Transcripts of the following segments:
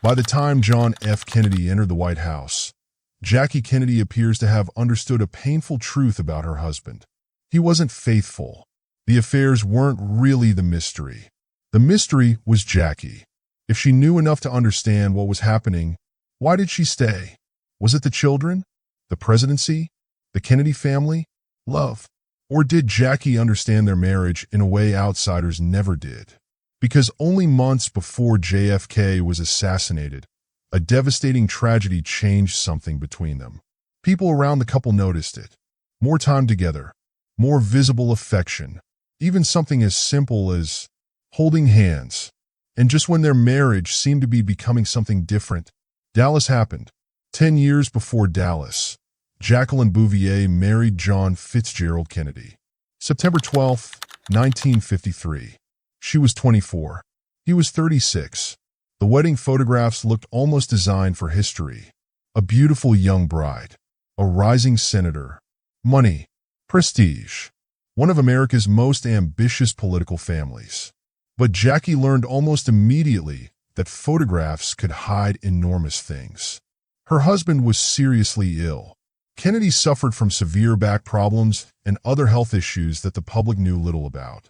By the time John F. Kennedy entered the White House, Jackie Kennedy appears to have understood a painful truth about her husband. He wasn't faithful. The affairs weren't really the mystery. The mystery was Jackie. If she knew enough to understand what was happening, why did she stay? Was it the children? The presidency? The Kennedy family? Love? Or did Jackie understand their marriage in a way outsiders never did? Because only months before JFK was assassinated, a devastating tragedy changed something between them. People around the couple noticed it. More time together, more visible affection, even something as simple as holding hands. And just when their marriage seemed to be becoming something different, Dallas happened. 10 years before Dallas, Jacqueline Bouvier married John Fitzgerald Kennedy. September 12, 1953. She was 24. He was 36. The wedding photographs looked almost designed for history. A beautiful young bride, a rising senator, money, prestige, one of America's most ambitious political families. But Jackie learned almost immediately that photographs could hide enormous things. Her husband was seriously ill. Kennedy suffered from severe back problems and other health issues that the public knew little about.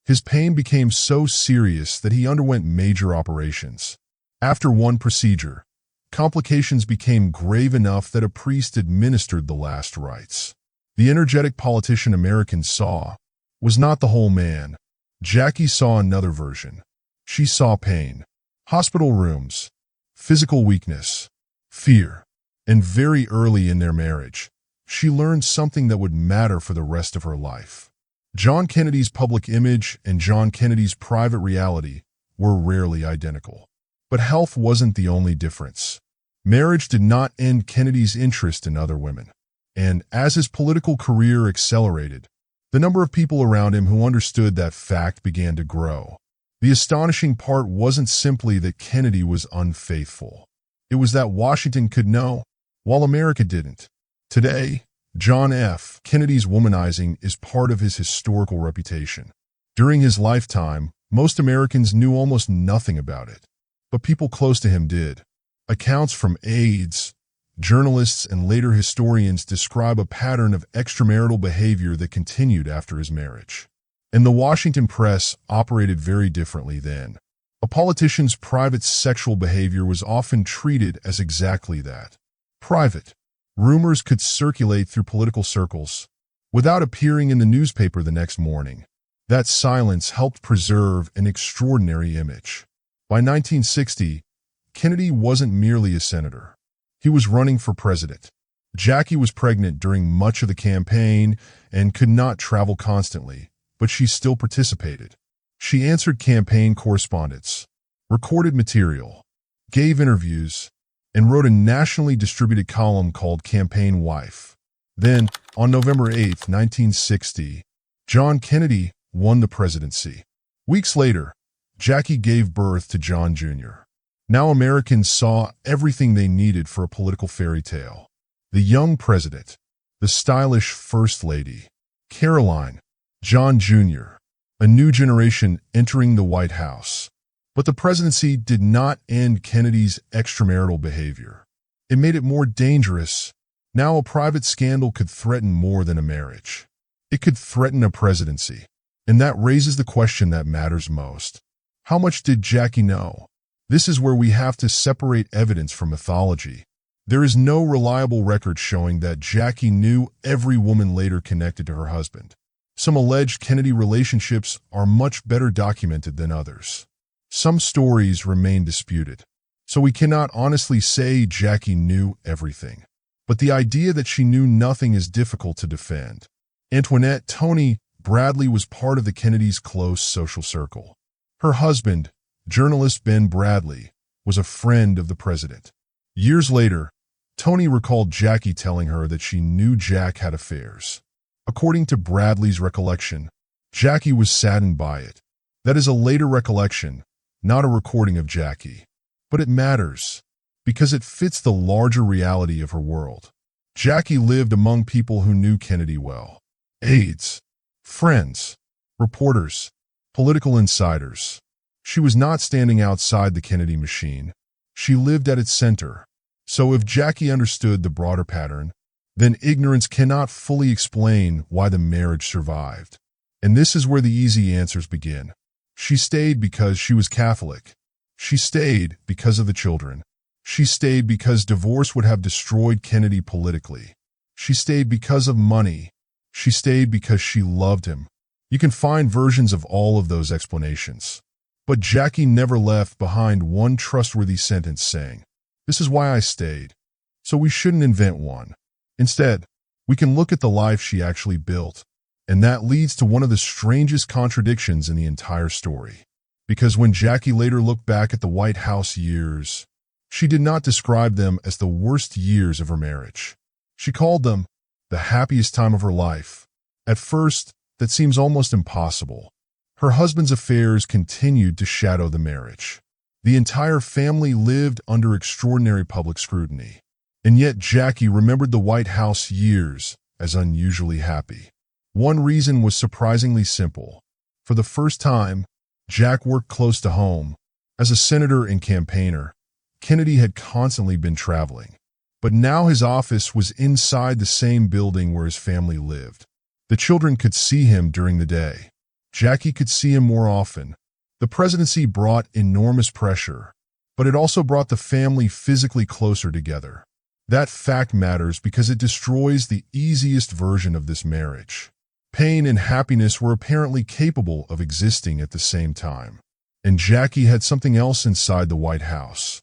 His pain became so serious that he underwent major operations. After one procedure, complications became grave enough that a priest administered the last rites. The energetic politician Americans saw was not the whole man. Jackie saw another version. She saw pain, hospital rooms, physical weakness, fear. And very early in their marriage, she learned something that would matter for the rest of her life. John Kennedy's public image and John Kennedy's private reality were rarely identical. But health wasn't the only difference. Marriage did not end Kennedy's interest in other women. And as his political career accelerated, the number of people around him who understood that fact began to grow. The astonishing part wasn't simply that Kennedy was unfaithful. It was that Washington could know, while America didn't. Today, John F. Kennedy's womanizing is part of his historical reputation. During his lifetime, most Americans knew almost nothing about it. But people close to him did. Accounts from aides, journalists, and later historians describe a pattern of extramarital behavior that continued after his marriage. And the Washington press operated very differently then. A politician's private sexual behavior was often treated as exactly that. Private. Rumors could circulate through political circles without appearing in the newspaper the next morning. That silence helped preserve an extraordinary image. By 1960, Kennedy wasn't merely a senator. He was running for president. Jackie was pregnant during much of the campaign and could not travel constantly, but she still participated. She answered campaign correspondence, recorded material, gave interviews, and wrote a nationally distributed column called Campaign Wife. Then, on November 8, 1960, John Kennedy won the presidency. Weeks later, Jackie gave birth to John Jr. Now Americans saw everything they needed for a political fairy tale. The young president, the stylish first lady, Caroline, John Jr., a new generation entering the White House. But the presidency did not end Kennedy's extramarital behavior. It made it more dangerous. Now a private scandal could threaten more than a marriage. It could threaten a presidency. And that raises the question that matters most. How much did Jackie know? This is where we have to separate evidence from mythology. There is no reliable record showing that Jackie knew every woman later connected to her husband. Some alleged Kennedy relationships are much better documented than others. Some stories remain disputed, so we cannot honestly say Jackie knew everything. But the idea that she knew nothing is difficult to defend. Antoinette Tony Bradley was part of the Kennedys' close social circle. Her husband, journalist Ben Bradley, was a friend of the president. Years later, Tony recalled Jackie telling her that she knew Jack had affairs. According to Bradley's recollection, Jackie was saddened by it. That is a later recollection, not a recording of Jackie. But it matters, because it fits the larger reality of her world. Jackie lived among people who knew Kennedy well. Aides, friends, reporters, political insiders. She was not standing outside the Kennedy machine. She lived at its center. So if Jackie understood the broader pattern, then ignorance cannot fully explain why the marriage survived. And this is where the easy answers begin. She stayed because she was Catholic. She stayed because of the children. She stayed because divorce would have destroyed Kennedy politically. She stayed because of money. She stayed because she loved him. You can find versions of all of those explanations. But Jackie never left behind one trustworthy sentence saying, "This is why I stayed." So we shouldn't invent one. Instead, we can look at the life she actually built. And that leads to one of the strangest contradictions in the entire story. Because when Jackie later looked back at the White House years, she did not describe them as the worst years of her marriage. She called them the happiest time of her life. At first, that seems almost impossible. Her husband's affairs continued to shadow the marriage. The entire family lived under extraordinary public scrutiny. And yet Jackie remembered the White House years as unusually happy. One reason was surprisingly simple. For the first time, Jack worked close to home. As a senator and campaigner, Kennedy had constantly been traveling. But now his office was inside the same building where his family lived. The children could see him during the day. Jackie could see him more often. The presidency brought enormous pressure, but it also brought the family physically closer together. That fact matters because it destroys the easiest version of this marriage. Pain and happiness were apparently capable of existing at the same time. And Jackie had something else inside the White House.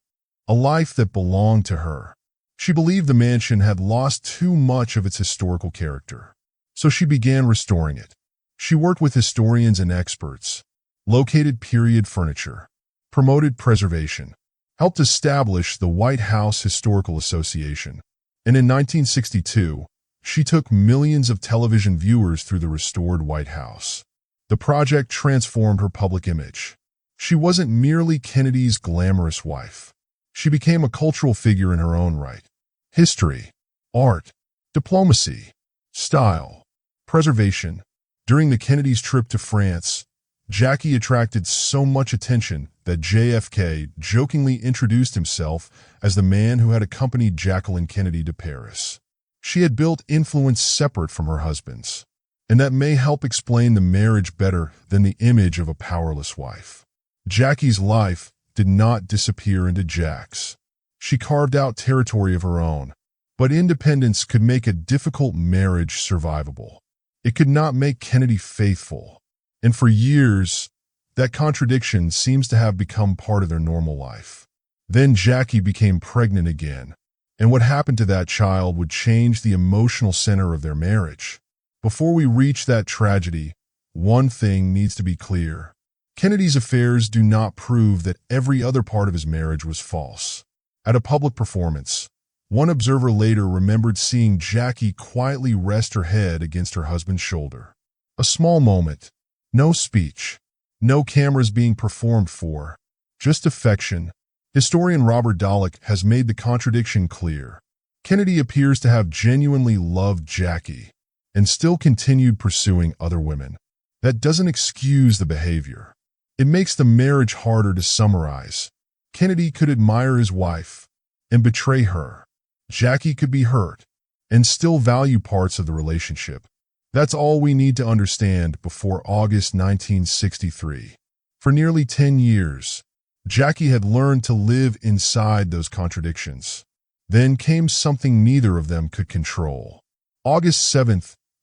A life that belonged to her. She believed the mansion had lost too much of its historical character. So she began restoring it. She worked with historians and experts, located period furniture, promoted preservation, helped establish the White House Historical Association, and in 1962, she took millions of television viewers through the restored White House. The project transformed her public image. She wasn't merely Kennedy's glamorous wife. She became a cultural figure in her own right. History, art, diplomacy, style, preservation. During the Kennedys' trip to France, Jackie attracted so much attention that JFK jokingly introduced himself as the man who had accompanied Jacqueline Kennedy to Paris. She had built influence separate from her husband's, and that may help explain the marriage better than the image of a powerless wife. Jackie's life did not disappear into Jack's. She carved out territory of her own, but independence could make a difficult marriage survivable. It could not make Kennedy faithful, and for years, that contradiction seems to have become part of their normal life. Then Jackie became pregnant again, and what happened to that child would change the emotional center of their marriage. Before we reach that tragedy, one thing needs to be clear. Kennedy's affairs do not prove that every other part of his marriage was false. At a public performance, one observer later remembered seeing Jackie quietly rest her head against her husband's shoulder. A small moment, no speech, no cameras being performed for, just affection. Historian Robert Dallek has made the contradiction clear. Kennedy appears to have genuinely loved Jackie and still continued pursuing other women. That doesn't excuse the behavior. It makes the marriage harder to summarize. Kennedy could admire his wife and betray her. Jackie could be hurt and still value parts of the relationship. That's all we need to understand before August 1963. For nearly 10 years, Jackie had learned to live inside those contradictions. Then came something neither of them could control. August 7,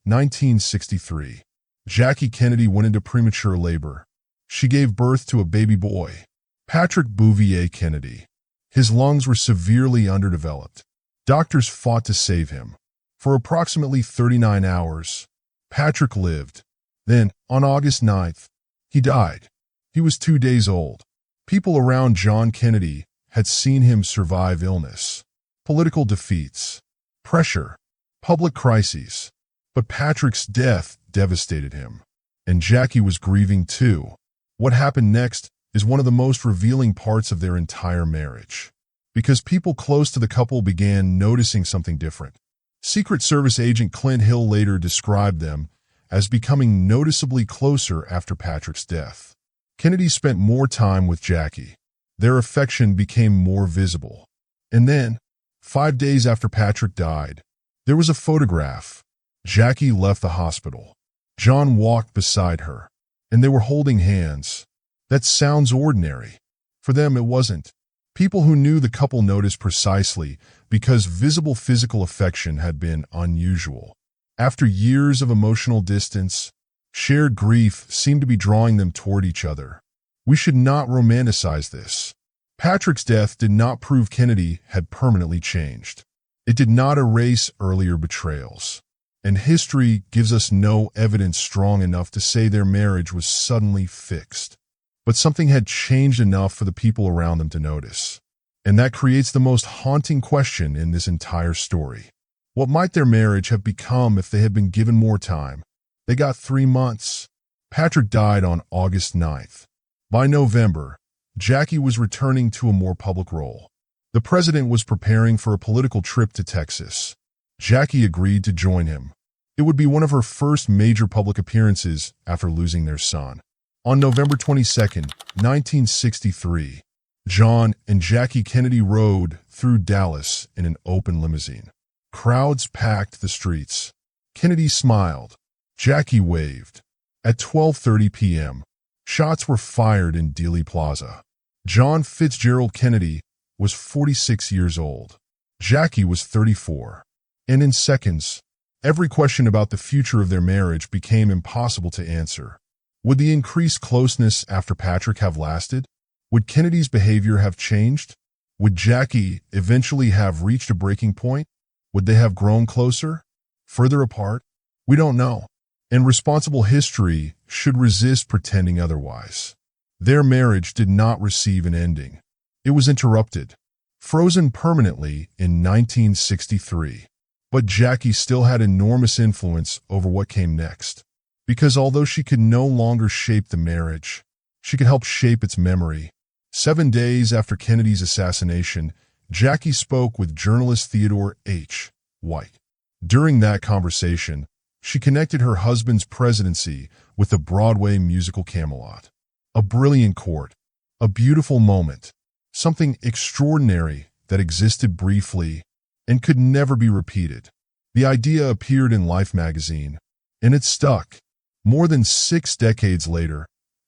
1963. Jackie Kennedy went into premature labor. She gave birth to a baby boy, Patrick Bouvier Kennedy. His lungs were severely underdeveloped. Doctors fought to save him. For approximately 39 hours, Patrick lived. Then, on August 9th, he died. He was 2 days old. People around John Kennedy had seen him survive illness, political defeats, pressure, public crises. But Patrick's death devastated him. And Jackie was grieving too. What happened next is one of the most revealing parts of their entire marriage. Because people close to the couple began noticing something different. Secret Service agent Clint Hill later described them as becoming noticeably closer after Patrick's death. Kennedy spent more time with Jackie. Their affection became more visible. And then, 5 days after Patrick died, there was a photograph. Jackie left the hospital. John walked beside her, and they were holding hands. That sounds ordinary. For them, it wasn't. People who knew the couple noticed precisely because visible physical affection had been unusual. After years of emotional distance, shared grief seemed to be drawing them toward each other. We should not romanticize this. Patrick's death did not prove Kennedy had permanently changed. It did not erase earlier betrayals. And history gives us no evidence strong enough to say their marriage was suddenly fixed. But something had changed enough for the people around them to notice. And that creates the most haunting question in this entire story. What might their marriage have become if they had been given more time? They got 3 months. Patrick died on August 9th. By November, Jackie was returning to a more public role. The president was preparing for a political trip to Texas. Jackie agreed to join him. It would be one of her first major public appearances after losing their son. On November 22, 1963, John and Jackie Kennedy rode through Dallas in an open limousine. Crowds packed the streets. Kennedy smiled. Jackie waved. At 12:30 p.m., shots were fired in Dealey Plaza. John Fitzgerald Kennedy was 46 years old. Jackie was 34. And in seconds, every question about the future of their marriage became impossible to answer. Would the increased closeness after Patrick have lasted? Would Kennedy's behavior have changed? Would Jackie eventually have reached a breaking point? Would they have grown closer? Further apart? We don't know. And responsible history should resist pretending otherwise. Their marriage did not receive an ending. It was interrupted, frozen permanently in 1963. But Jackie still had enormous influence over what came next. Because although she could no longer shape the marriage, she could help shape its memory. 7 days after Kennedy's assassination, Jackie spoke with journalist Theodore H. White. During that conversation, she connected her husband's presidency with the Broadway musical Camelot. A brilliant court, a beautiful moment, something extraordinary that existed briefly and could never be repeated. The idea appeared in Life magazine, and it stuck. More than 6 decades later,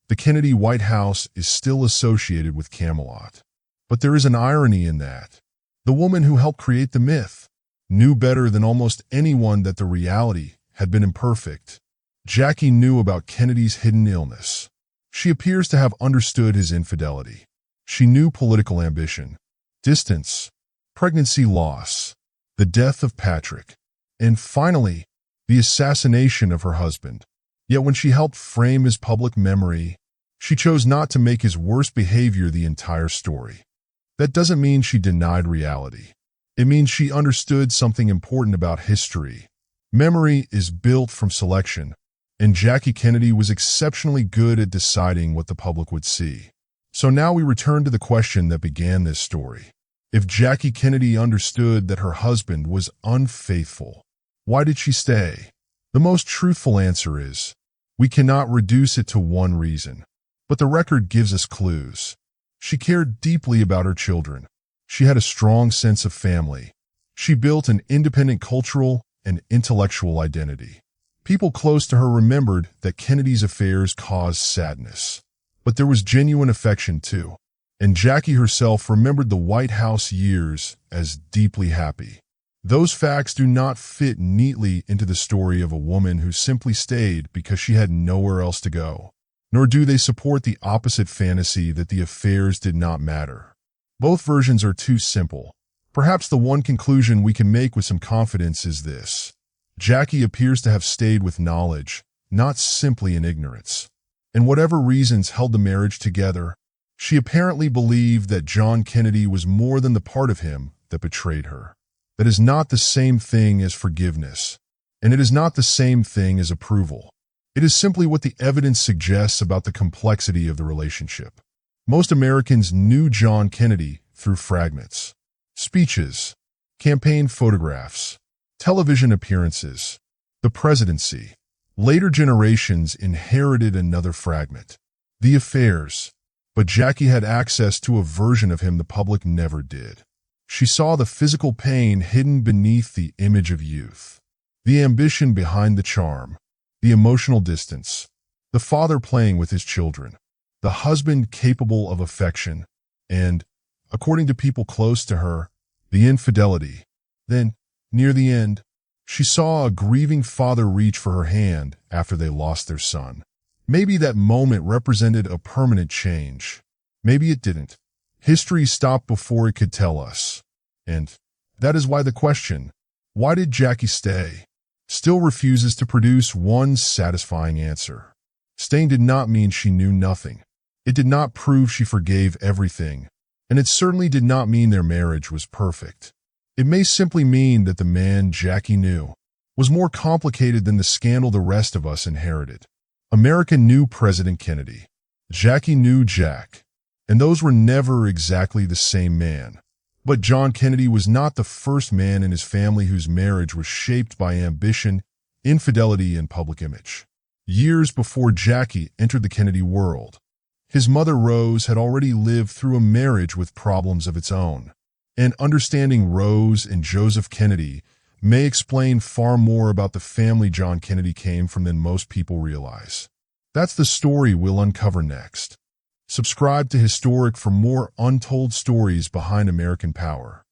the Kennedy White House is still associated with Camelot. But there is an irony in that. The woman who helped create the myth knew better than almost anyone that the reality had been imperfect. Jackie knew about Kennedy's hidden illness. She appears to have understood his infidelity. She knew political ambition, distance, pregnancy loss, the death of Patrick, and finally, the assassination of her husband. Yet when she helped frame his public memory, she chose not to make his worst behavior the entire story. That doesn't mean she denied reality. It means she understood something important about history. Memory is built from selection, and Jackie Kennedy was exceptionally good at deciding what the public would see. So now we return to the question that began this story. If Jackie Kennedy understood that her husband was unfaithful, why did she stay? The most truthful answer is, we cannot reduce it to one reason. But the record gives us clues. She cared deeply about her children. She had a strong sense of family. She built an independent cultural and intellectual identity. People close to her remembered that Kennedy's affairs caused sadness. But there was genuine affection too. And Jackie herself remembered the White House years as deeply happy. Those facts do not fit neatly into the story of a woman who simply stayed because she had nowhere else to go. Nor do they support the opposite fantasy that the affairs did not matter. Both versions are too simple. Perhaps the one conclusion we can make with some confidence is this. Jackie appears to have stayed with knowledge, not simply in ignorance. And whatever reasons held the marriage together, she apparently believed that John Kennedy was more than the part of him that betrayed her. That is not the same thing as forgiveness, and it is not the same thing as approval. It is simply what the evidence suggests about the complexity of the relationship. Most Americans knew John Kennedy through fragments, speeches, campaign photographs, television appearances, the presidency. Later generations inherited another fragment, the affairs, But Jackie had access to a version of him the public never did. She saw the physical pain hidden beneath the image of youth, the ambition behind the charm, the emotional distance, the father playing with his children, the husband capable of affection, and, according to people close to her, the infidelity. Then, near the end, she saw a grieving father reach for her hand after they lost their son. Maybe that moment represented a permanent change. Maybe it didn't. History stopped before it could tell us. And that is why the question, why did Jackie stay, still refuses to produce one satisfying answer. Staying did not mean she knew nothing. It did not prove she forgave everything. And it certainly did not mean their marriage was perfect. It may simply mean that the man Jackie knew was more complicated than the scandal the rest of us inherited. America knew President Kennedy. Jackie knew Jack. And those were never exactly the same man. But John Kennedy was not the first man in his family whose marriage was shaped by ambition, infidelity, and public image. Years before Jackie entered the Kennedy world, his mother Rose had already lived through a marriage with problems of its own. And understanding Rose and Joseph Kennedy may explain far more about the family John Kennedy came from than most people realize. That's the story we'll uncover next. Subscribe to Historic for more untold stories behind American power.